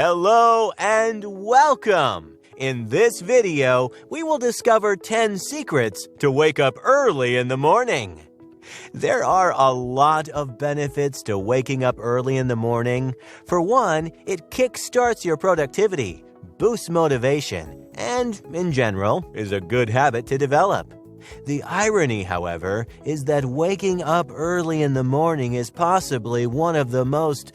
Hello and welcome! In this video, we will discover 10 secrets to wake up early in the morning. There are a lot of benefits to waking up early in the morning. For one, it kickstarts your productivity, boosts motivation, and, in general, is a good habit to develop. The irony, however, is that waking up early in the morning is possibly one of the most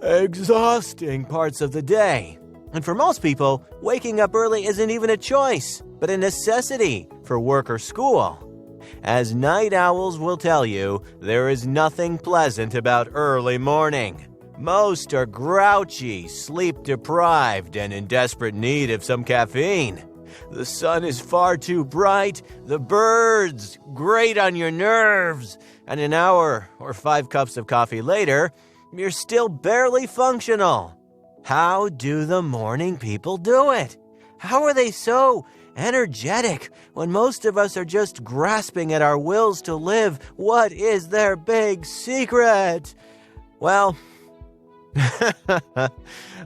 exhausting parts of the day. And for most people, waking up early isn't even a choice, but a necessity for work or school. As night owls will tell you, there is nothing pleasant about early morning. Most are grouchy, sleep-deprived, and in desperate need of some caffeine. The sun is far too bright, the birds grate on your nerves, and an hour or 5 cups of coffee later, you're still barely functional. How do the morning people do it? How are they so energetic when most of us are just grasping at our wills to live? What is their big secret? Well,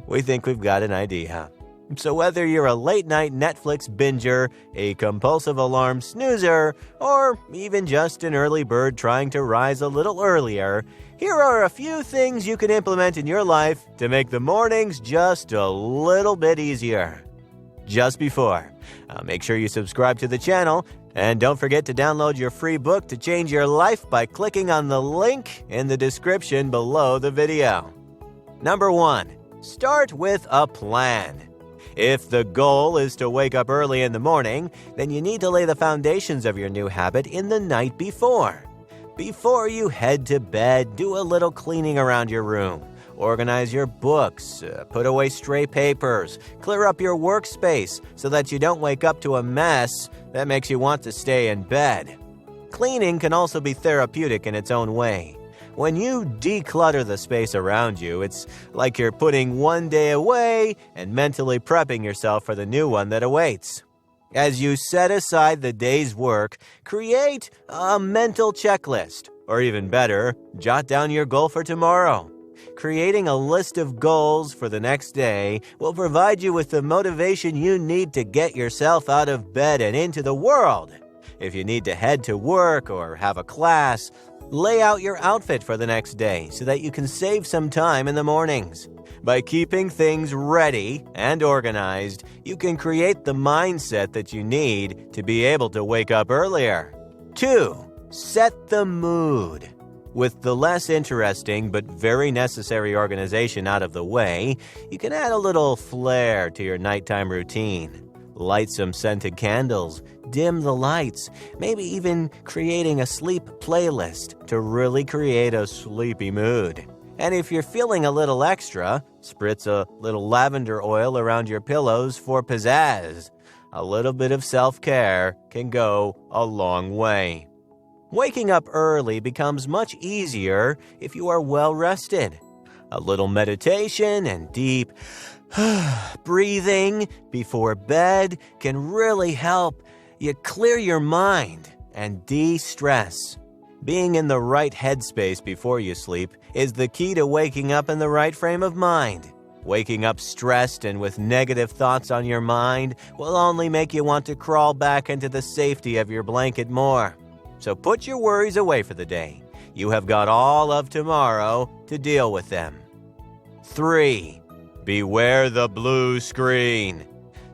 we think we've got an idea. So whether you're a late-night Netflix binger, a compulsive alarm snoozer, or even just an early bird trying to rise a little earlier, here are a few things you can implement in your life to make the mornings just a little bit easier. Just before, make sure you subscribe to the channel, and don't forget to download your free book to change your life by clicking on the link in the description below the video. Number 1, start with a plan. If the goal is to wake up early in the morning, then you need to lay the foundations of your new habit in the night before. Before you head to bed, do a little cleaning around your room. Organize your books, put away stray papers, clear up your workspace so that you don't wake up to a mess that makes you want to stay in bed. Cleaning can also be therapeutic in its own way. When you declutter the space around you, it's like you're putting one day away and mentally prepping yourself for the new one that awaits. As you set aside the day's work, create a mental checklist, or even better, jot down your goal for tomorrow. Creating a list of goals for the next day will provide you with the motivation you need to get yourself out of bed and into the world. If you need to head to work or have a class, lay out your outfit for the next day so that you can save some time in the mornings. By keeping things ready and organized, you can create the mindset that you need to be able to wake up earlier. 2. Set the mood. With the less interesting but very necessary organization out of the way, you can add a little flair to your nighttime routine. Light some scented candles, dim the lights, maybe even creating a sleep playlist to really create a sleepy mood. And if you're feeling a little extra, spritz a little lavender oil around your pillows for pizzazz. A little bit of self-care can go a long way. Waking up early becomes much easier if you are well rested. A little meditation and deep breathing before bed can really help you clear your mind and de-stress. Being in the right headspace before you sleep is the key to waking up in the right frame of mind. Waking up stressed and with negative thoughts on your mind will only make you want to crawl back into the safety of your blanket more. So put your worries away for the day. You have got all of tomorrow to deal with them. 3. Beware the blue screen.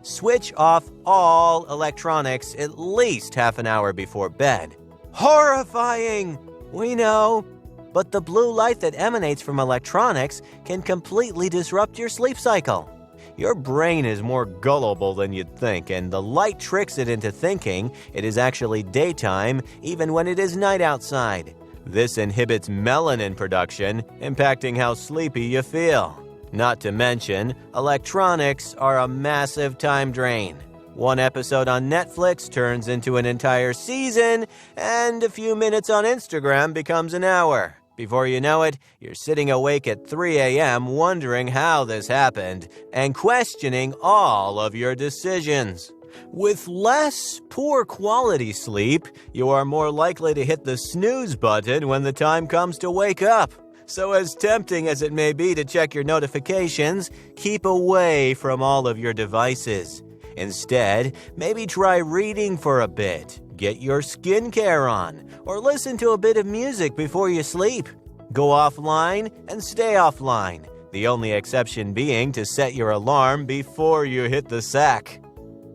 Switch off all electronics at least half an hour before bed. Horrifying! We know. But the blue light that emanates from electronics can completely disrupt your sleep cycle. Your brain is more gullible than you'd think, and the light tricks it into thinking it is actually daytime even when it is night outside. This inhibits melanin production, impacting how sleepy you feel. Not to mention, electronics are a massive time drain. One episode on Netflix turns into an entire season, and a few minutes on Instagram becomes an hour. Before you know it, you're sitting awake at 3 a.m. wondering how this happened and questioning all of your decisions. With less poor quality sleep, you are more likely to hit the snooze button when the time comes to wake up. So as tempting as it may be to check your notifications, keep away from all of your devices. Instead, maybe try reading for a bit, get your skincare on, or listen to a bit of music before you sleep. Go offline and stay offline, the only exception being to set your alarm before you hit the sack.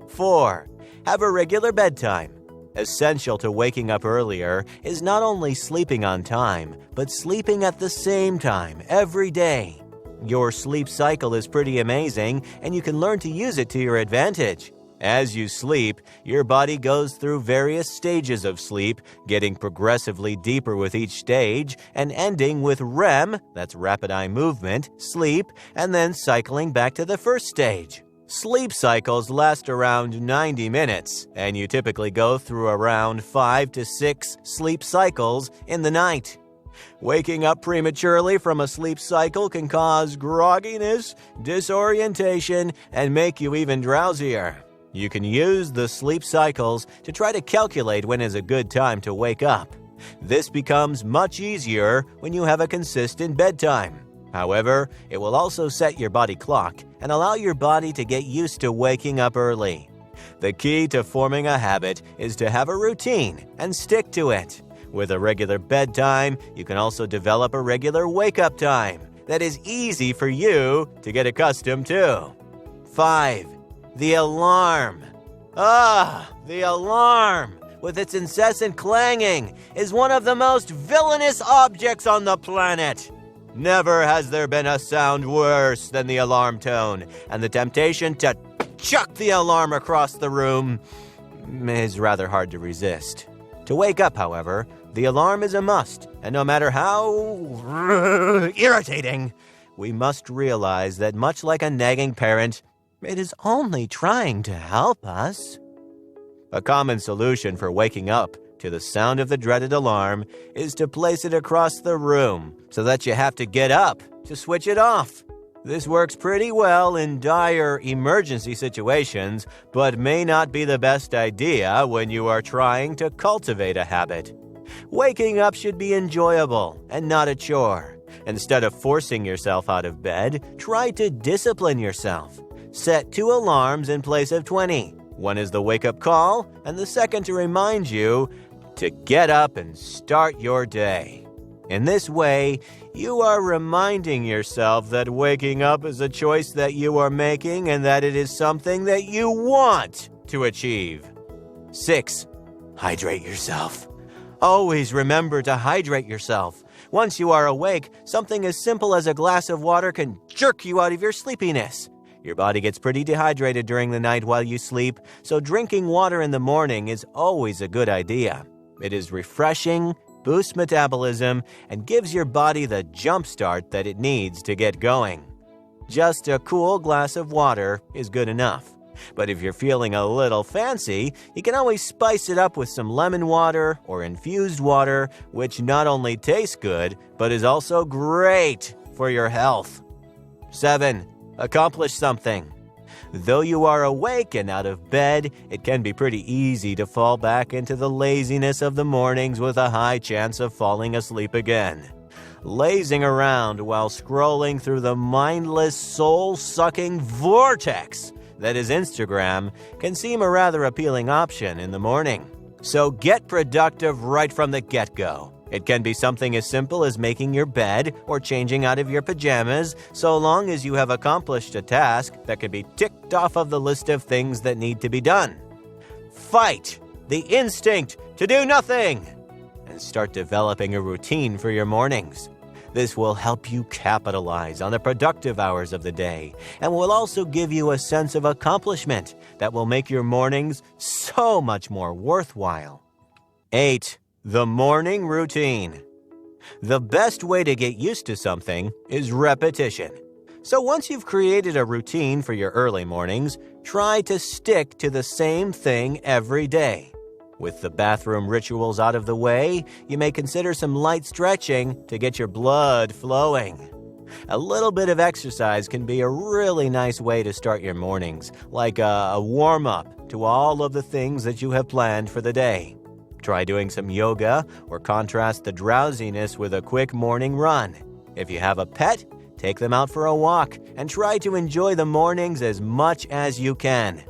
4. Have a regular bedtime. Essential to waking up earlier is not only sleeping on time, but sleeping at the same time every day. Your sleep cycle is pretty amazing, and you can learn to use it to your advantage. As you sleep, your body goes through various stages of sleep, getting progressively deeper with each stage, and ending with REM, that's rapid eye movement, sleep, and then cycling back to the first stage. Sleep cycles last around 90 minutes, and you typically go through around 5 to 6 sleep cycles in the night. Waking up prematurely from a sleep cycle can cause grogginess, disorientation, and make you even drowsier. You can use the sleep cycles to try to calculate when is a good time to wake up. This becomes much easier when you have a consistent bedtime. However, it will also set your body clock and allow your body to get used to waking up early. The key to forming a habit is to have a routine and stick to it. With a regular bedtime, you can also develop a regular wake-up time that is easy for you to get accustomed to. 5. The alarm. The alarm, with its incessant clanging, is one of the most villainous objects on the planet. Never has there been a sound worse than the alarm tone, and the temptation to chuck the alarm across the room is rather hard to resist. To wake up, however, the alarm is a must, and no matter how irritating, we must realize that much like a nagging parent, it is only trying to help us. A common solution for waking up to the sound of the dreaded alarm is to place it across the room so that you have to get up to switch it off. This works pretty well in dire emergency situations, but may not be the best idea when you are trying to cultivate a habit. Waking up should be enjoyable and not a chore. Instead of forcing yourself out of bed, try to discipline yourself. Set 2 alarms in place of 20. One is the wake-up call, and the second to remind you to get up and start your day. In this way, you are reminding yourself that waking up is a choice that you are making and that it is something that you want to achieve. 6. Hydrate yourself. Always remember to hydrate yourself. Once you are awake, something as simple as a glass of water can jerk you out of your sleepiness. Your body gets pretty dehydrated during the night while you sleep, so drinking water in the morning is always a good idea. It is refreshing, boosts metabolism, and gives your body the jump start that it needs to get going. Just a cool glass of water is good enough. But if you're feeling a little fancy, you can always spice it up with some lemon water or infused water, which not only tastes good, but is also great for your health. 7. Accomplish something. Though you are awake and out of bed, it can be pretty easy to fall back into the laziness of the mornings with a high chance of falling asleep again. Lazing around while scrolling through the mindless, soul-sucking vortex that is Instagram can seem a rather appealing option in the morning. So get productive right from the get-go. It can be something as simple as making your bed or changing out of your pajamas, so long as you have accomplished a task that can be ticked off of the list of things that need to be done. Fight the instinct to do nothing and start developing a routine for your mornings. This will help you capitalize on the productive hours of the day and will also give you a sense of accomplishment that will make your mornings so much more worthwhile. 8. The morning routine. The best way to get used to something is repetition. So once you've created a routine for your early mornings, try to stick to the same thing every day. With the bathroom rituals out of the way, you may consider some light stretching to get your blood flowing. A little bit of exercise can be a really nice way to start your mornings, like a warm-up to all of the things that you have planned for the day. Try doing some yoga or contrast the drowsiness with a quick morning run. If you have a pet, take them out for a walk and try to enjoy the mornings as much as you can.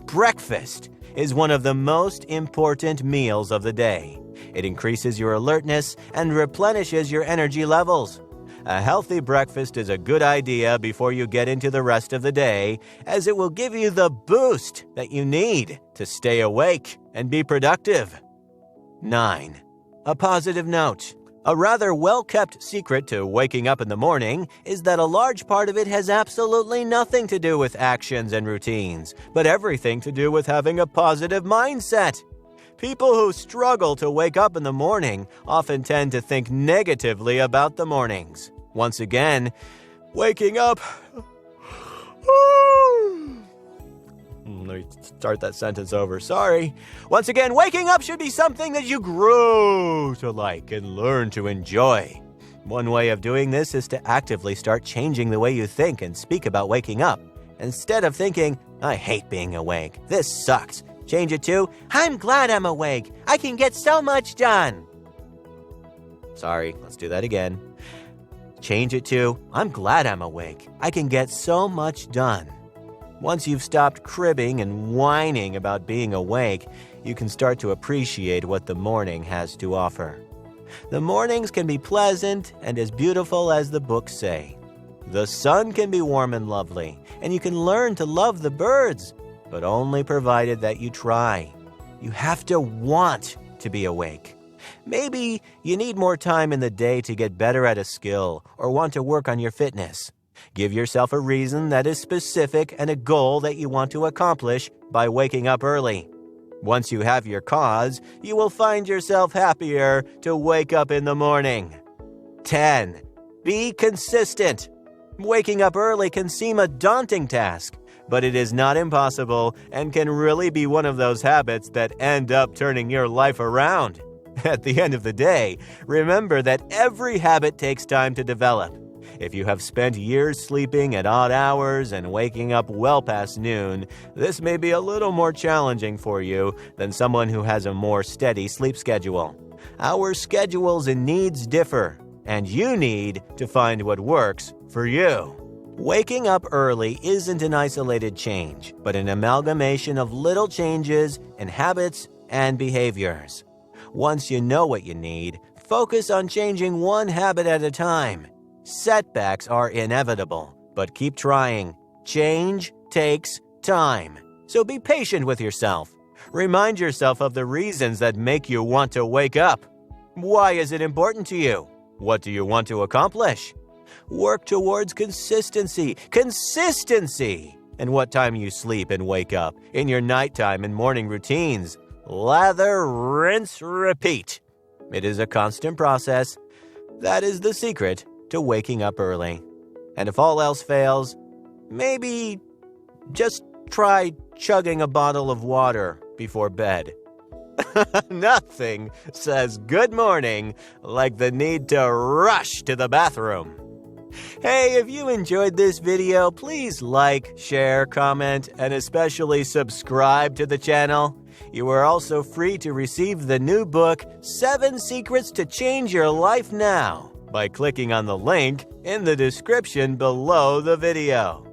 Breakfast is one of the most important meals of the day. It increases your alertness and replenishes your energy levels. A healthy breakfast is a good idea before you get into the rest of the day, as it will give you the boost that you need to stay awake and be productive. 9. A positive note. A rather well-kept secret to waking up in the morning is that a large part of it has absolutely nothing to do with actions and routines, but everything to do with having a positive mindset. People who struggle to wake up in the morning often tend to think negatively about the mornings. Once again, waking up... Let me start that sentence over. Sorry. Once again, waking up should be something that you grow to like and learn to enjoy. One way of doing this is to actively start changing the way you think and speak about waking up. Instead of thinking, I hate being awake, this sucks, change it to, I'm glad I'm awake, I can get so much done. Sorry, let's do that again. Change it to, I'm glad I'm awake, I can get so much done. Once you've stopped cribbing and whining about being awake, you can start to appreciate what the morning has to offer. The mornings can be pleasant and as beautiful as the books say. The sun can be warm and lovely, and you can learn to love the birds, but only provided that you try. You have to want to be awake. Maybe you need more time in the day to get better at a skill or want to work on your fitness. Give yourself a reason that is specific and a goal that you want to accomplish by waking up early. Once you have your cause, you will find yourself happier to wake up in the morning. 10. Be consistent. Waking up early can seem a daunting task, but it is not impossible and can really be one of those habits that end up turning your life around. At the end of the day, remember that every habit takes time to develop. If you have spent years sleeping at odd hours and waking up well past noon, this may be a little more challenging for you than someone who has a more steady sleep schedule. Our schedules and needs differ, and you need to find what works for you. Waking up early isn't an isolated change, but an amalgamation of little changes in habits and behaviors. Once you know what you need, focus on changing one habit at a time. Setbacks are inevitable, but keep trying. Change takes time. So be patient with yourself. Remind yourself of the reasons that make you want to wake up. Why is it important to you? What do you want to accomplish? Work towards consistency. Consistency! And what time you sleep and wake up, in your nighttime and morning routines. Lather, rinse, repeat. It is a constant process. That is the secret to waking up early. And if all else fails, maybe just try chugging a bottle of water before bed. Nothing says good morning like the need to rush to the bathroom. Hey, if you enjoyed this video, please like, share, comment, and especially subscribe to the channel. You are also free to receive the new book, 7 Secrets to Change Your Life Now, by clicking on the link in the description below the video.